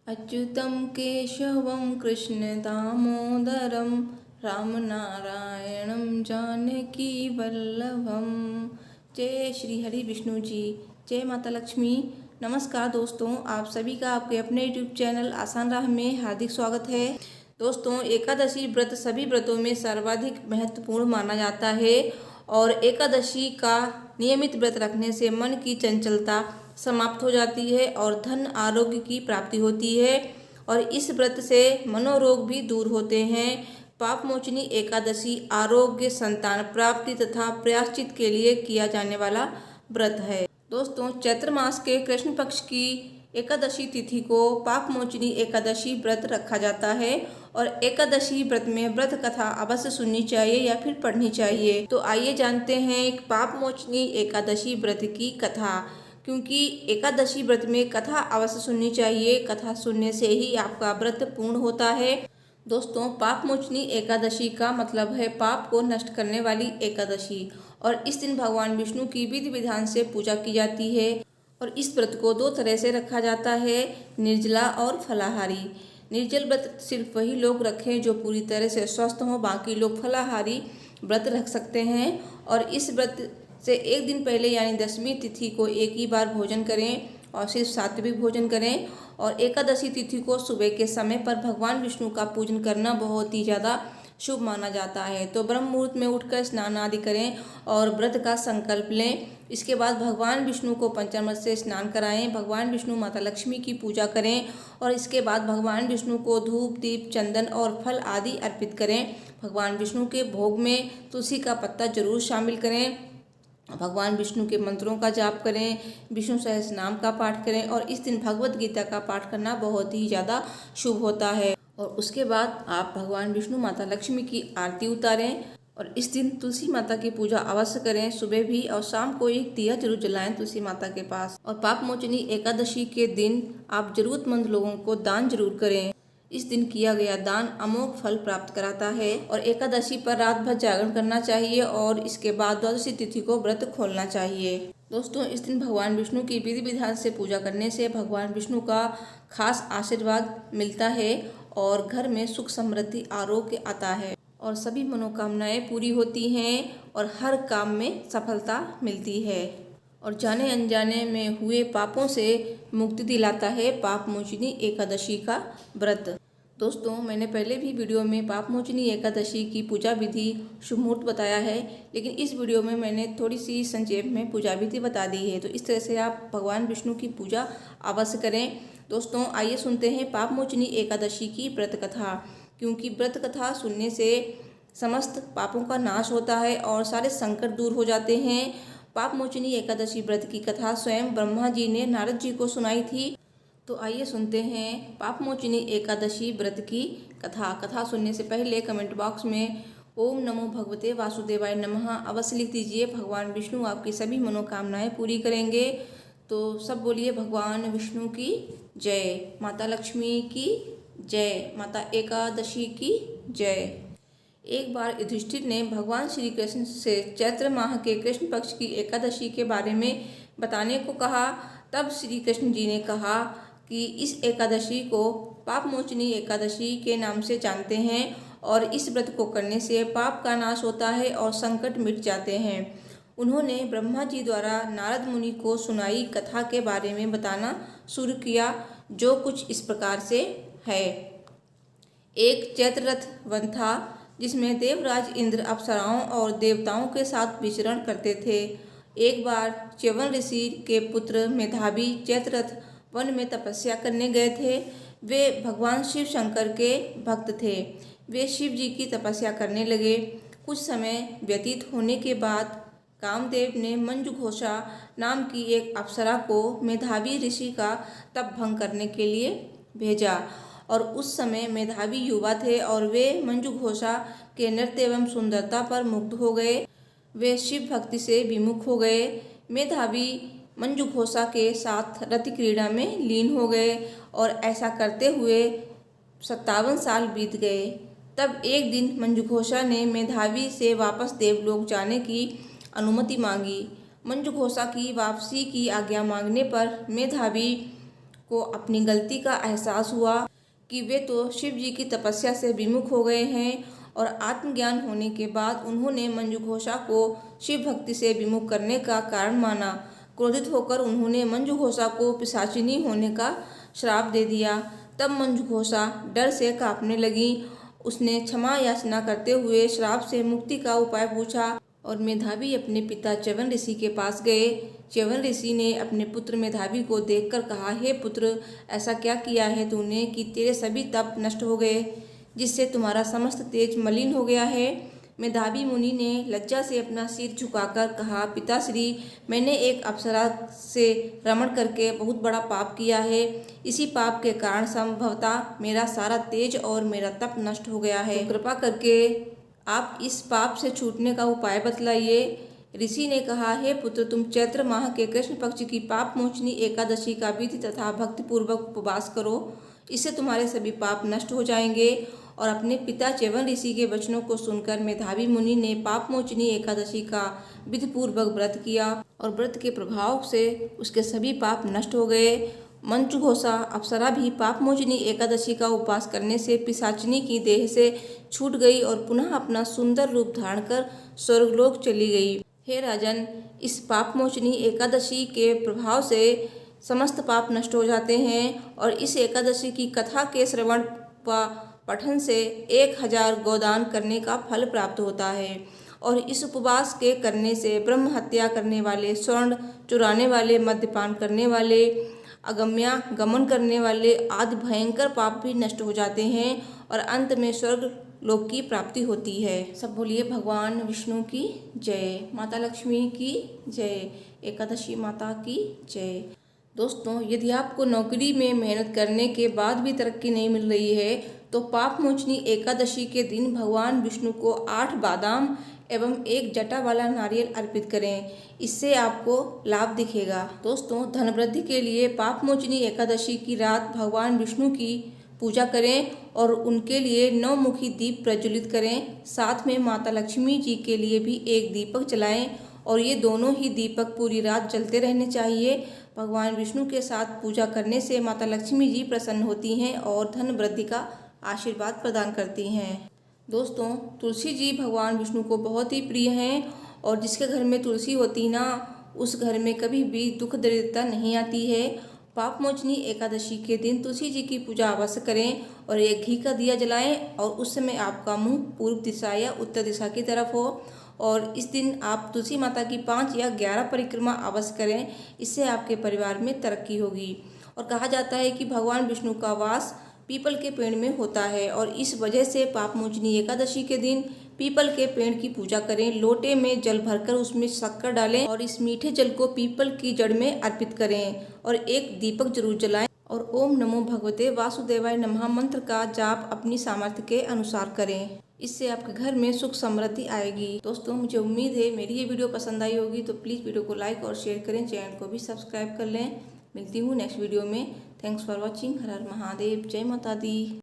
अच्युतं केशवं कृष्णदामोदरं रामनारायणं जानकीवल्लभं। जय श्री हरि विष्णु जी। जय माता लक्ष्मी। नमस्कार दोस्तों, आप सभी का आपके अपने यूट्यूब चैनल आसान राह में हार्दिक स्वागत है। दोस्तों, एकादशी व्रत सभी व्रतों में सर्वाधिक महत्वपूर्ण माना जाता है और एकादशी का नियमित व्रत रखने से मन की चंचलता समाप्त हो जाती है और धन आरोग्य की प्राप्ति होती है और इस व्रत से मनोरोग भी दूर होते हैं। पाप मोचनी एकादशी आरोग्य, संतान प्राप्ति तथा प्रायश्चित के लिए किया जाने वाला व्रत है। दोस्तों, चैत्र मास के कृष्ण पक्ष की एकादशी तिथि को पाप मोचनी एकादशी व्रत रखा जाता है और एकादशी व्रत में व्रत कथा अवश्य सुननी चाहिए या फिर पढ़नी चाहिए। तो आइए जानते हैं पाप मोचनी एकादशी व्रत की कथा, क्योंकि एकादशी व्रत में कथा अवश्य सुननी चाहिए। कथा सुनने से ही आपका व्रत पूर्ण होता है। दोस्तों, पाप मोचनी एकादशी का मतलब है पाप को नष्ट करने वाली एकादशी और इस दिन भगवान विष्णु की विधि विधान से पूजा की जाती है और इस व्रत को दो तरह से रखा जाता है, निर्जला और फलाहारी। निर्जल व्रत सिर्फ वही लोग रखें जो पूरी तरह से स्वस्थ हों, बाकी लोग फलाहारी व्रत रख सकते हैं और इस व्रत से एक दिन पहले यानी दशमी तिथि को एक ही बार भोजन करें और सिर्फ सात्विक भोजन करें और एकादशी तिथि को सुबह के समय पर भगवान विष्णु का पूजन करना बहुत ही ज़्यादा शुभ माना जाता है। तो ब्रह्म मुहूर्त में उठकर स्नान आदि करें और व्रत का संकल्प लें। इसके बाद भगवान विष्णु को पंचामृत से स्नान कराएं, भगवान विष्णु माता लक्ष्मी की पूजा करें और इसके बाद भगवान विष्णु को धूप, दीप, चंदन और फल आदि अर्पित करें। भगवान विष्णु के भोग में तुलसी का पत्ता जरूर शामिल करें। भगवान विष्णु के मंत्रों का जाप करें, विष्णु सहस्रनाम का पाठ करें और इस दिन भगवत गीता का पाठ करना बहुत ही ज़्यादा शुभ होता है। और उसके बाद आप भगवान विष्णु माता लक्ष्मी की आरती उतारें और इस दिन तुलसी माता की पूजा अवश्य करें। सुबह भी और शाम को एक दिया जरूर जलाएं तुलसी माता के पास। और पाप मोचनी एकादशी के दिन आप जरूरतमंद लोगों को दान जरूर करें। इस दिन किया गया दान अमोघ फल प्राप्त कराता है और एकादशी पर रात भर जागरण करना चाहिए और इसके बाद द्वादशी तिथि को व्रत खोलना चाहिए। दोस्तों, इस दिन भगवान विष्णु की विधि विधान से पूजा करने से भगवान विष्णु का खास आशीर्वाद मिलता है और घर में सुख, समृद्धि, आरोग्य आता है और सभी मनोकामनाएं पूरी होती हैं और हर काम में सफलता मिलती है और जाने अनजाने में हुए पापों से मुक्ति दिलाता है पाप मोचनी एकादशी का व्रत। दोस्तों, मैंने पहले भी वीडियो में पाप मोचनी एकादशी की पूजा विधि, शुभ मुहूर्त बताया है, लेकिन इस वीडियो में मैंने थोड़ी सी संक्षेप में पूजा विधि बता दी है। तो इस तरह से आप भगवान विष्णु की पूजा अवश्य करें। दोस्तों, आइए सुनते हैं पाप मोचनी एकादशी की व्रत कथा, क्योंकि व्रत कथा सुनने से समस्त पापों का नाश होता है और सारे संकट दूर हो जाते हैं। पाप मोचनी एकादशी व्रत की कथा स्वयं ब्रह्मा जी ने नारद जी को सुनाई थी। तो आइए सुनते हैं पाप मोचनी एकादशी व्रत की कथा। कथा सुनने से पहले कमेंट बॉक्स में ओम नमो भगवते वासुदेवाय नमः अवश्य लिख दीजिए। भगवान विष्णु आपकी सभी मनोकामनाएं पूरी करेंगे। तो सब बोलिए भगवान विष्णु की जय, माता लक्ष्मी की जय, माता एकादशी की जय। एक बार युधिष्ठिर ने भगवान श्री कृष्ण से चैत्र माह के कृष्ण पक्ष की एकादशी के बारे में बताने को कहा। तब श्री कृष्ण जी ने कहा कि इस एकादशी को पाप मोचनी एकादशी के नाम से जानते हैं और इस व्रत को करने से पाप का नाश होता है और संकट मिट जाते हैं। उन्होंने ब्रह्मा जी द्वारा नारद मुनि को सुनाई कथा के बारे में बताना शुरू किया, जो कुछ इस प्रकार से है। एक चैत्र रथ वन था जिसमें देवराज इंद्र अप्सराओं और देवताओं के साथ विचरण करते थे। एक बार च्यवन ऋषि के पुत्र मेधावी चैत्ररथ वन में तपस्या करने गए थे। वे भगवान शिव शंकर के भक्त थे। वे शिव जी की तपस्या करने लगे। कुछ समय व्यतीत होने के बाद कामदेव ने मंजुघोषा नाम की एक अप्सरा को मेधावी ऋषि का तप भंग करने के लिए भेजा और उस समय मेधावी युवा थे और वे मंजुघोषा के नृत्य एवं सुंदरता पर मुग्ध हो गए। वे शिव भक्ति से विमुख हो गए। मेधावी मंजुघोषा के साथ रति क्रीड़ा में लीन हो गए और ऐसा करते हुए 57 साल बीत गए। तब एक दिन मंजुघोषा ने मेधावी से वापस देवलोक जाने की अनुमति मांगी। मंजुघोषा की वापसी की आज्ञा मांगने पर मेधावी को अपनी गलती का एहसास हुआ कि वे तो शिव जी की तपस्या से विमुख हो गए हैं और आत्मज्ञान होने के बाद उन्होंने मंजू घोषा को शिव भक्ति से विमुख करने का कारण माना। क्रोधित होकर उन्होंने मंजू घोषा को पिशाचिनी होने का श्राप दे दिया। तब मंजू घोषा डर से कांपने लगी। उसने क्षमा याचना करते हुए श्राप से मुक्ति का उपाय पूछा और मेधावी अपने पिता च्यवन ऋषि के पास गए। च्यवन ऋषि ने अपने पुत्र मेधावी को देखकर कहा, हे पुत्र, ऐसा क्या किया है तूने कि तेरे सभी तप नष्ट हो गए, जिससे तुम्हारा समस्त तेज मलिन हो गया है। मेधावी मुनि ने लज्जा से अपना सिर झुकाकर कहा, पिताश्री, मैंने एक अप्सरा से रमण करके बहुत बड़ा पाप किया है। इसी पाप के कारण संभवतः मेरा सारा तेज और मेरा तप नष्ट हो गया है। तो कृपा करके आप इस पाप से छूटने का उपाय बतलाइए। ऋषि ने कहा, हे पुत्र, तुम चैत्र माह के कृष्ण पक्ष की पाप मोचनी एकादशी का विधि तथा भक्तिपूर्वक उपवास करो। इससे तुम्हारे सभी पाप नष्ट हो जाएंगे। और अपने पिता च्यवन ऋषि के वचनों को सुनकर मेधावी मुनि ने पाप मोचनी एकादशी का विधिपूर्वक व्रत किया और व्रत के प्रभाव से उसके सभी पाप नष्ट हो गए। मंजू घोषा अप्सरा भी पाप मोचनी एकादशी का उपवास करने से पिशाचिनी की देह से छूट गई और पुनः अपना सुंदर रूप धारण कर स्वर्गलोक चली गई। हे राजन, इस पाप मोचनी एकादशी के प्रभाव से समस्त पाप नष्ट हो जाते हैं और इस एकादशी की कथा के श्रवण व पठन से 1000 गोदान करने का फल प्राप्त होता है। और इस उपवास के करने से ब्रह्म हत्या करने वाले, स्वर्ण चुराने वाले, मद्यपान करने वाले, अगम्या गमन करने वाले आदि भयंकर पाप भी नष्ट हो जाते हैं और अंत में स्वर्ग लोक की प्राप्ति होती है। सब बोलिए भगवान विष्णु की जय, माता लक्ष्मी की जय, एकादशी माता की जय। दोस्तों, यदि आपको नौकरी में मेहनत करने के बाद भी तरक्की नहीं मिल रही है तो पाप मोचनी एकादशी के दिन भगवान विष्णु को 8 बादाम एवं 1 जटा वाला नारियल अर्पित करें। इससे आपको लाभ दिखेगा। दोस्तों, धन वृद्धि के लिए पाप मोचनी एकादशी की रात भगवान विष्णु की पूजा करें और उनके लिए 9 मुखी दीप प्रज्वलित करें। साथ में माता लक्ष्मी जी के लिए भी एक दीपक जलाएं और ये दोनों ही दीपक पूरी रात जलते रहने चाहिए। भगवान विष्णु के साथ पूजा करने से माता लक्ष्मी जी प्रसन्न होती हैं और धन वृद्धि का आशीर्वाद प्रदान करती हैं। दोस्तों, तुलसी जी भगवान विष्णु को बहुत ही प्रिय हैं और जिसके घर में तुलसी होती ना, उस घर में कभी भी दुख दरिद्रता नहीं आती है। पाप मोचनी एकादशी के दिन तुलसी जी की पूजा अवश्य करें और एक घी का दिया जलाएं और उस समय आपका मुंह पूर्व दिशा या उत्तर दिशा की तरफ हो। और इस दिन आप तुलसी माता की 5 या 11 परिक्रमा अवश्य करें। इससे आपके परिवार में तरक्की होगी। और कहा जाता है कि भगवान विष्णु का वास पीपल के पेड़ में होता है और इस वजह से पाप मोचनी एकादशी के दिन पीपल के पेड़ की पूजा करें। लोटे में जल भरकर उसमें शक्कर डालें और इस मीठे जल को पीपल की जड़ में अर्पित करें और एक दीपक जरूर जलाएं और ओम नमो भगवते वासुदेवाय नमः मंत्र का जाप अपनी सामर्थ्य के अनुसार करें। इससे आपके घर में सुख समृद्धि आएगी। दोस्तों, मुझे उम्मीद है मेरी ये वीडियो पसंद आई होगी, तो प्लीज़ वीडियो को लाइक और शेयर करें, चैनल को भी सब्सक्राइब कर लें। मिलती हूँ नेक्स्ट वीडियो में। Thanks for watching. हर हर महादेव, जय माता दी।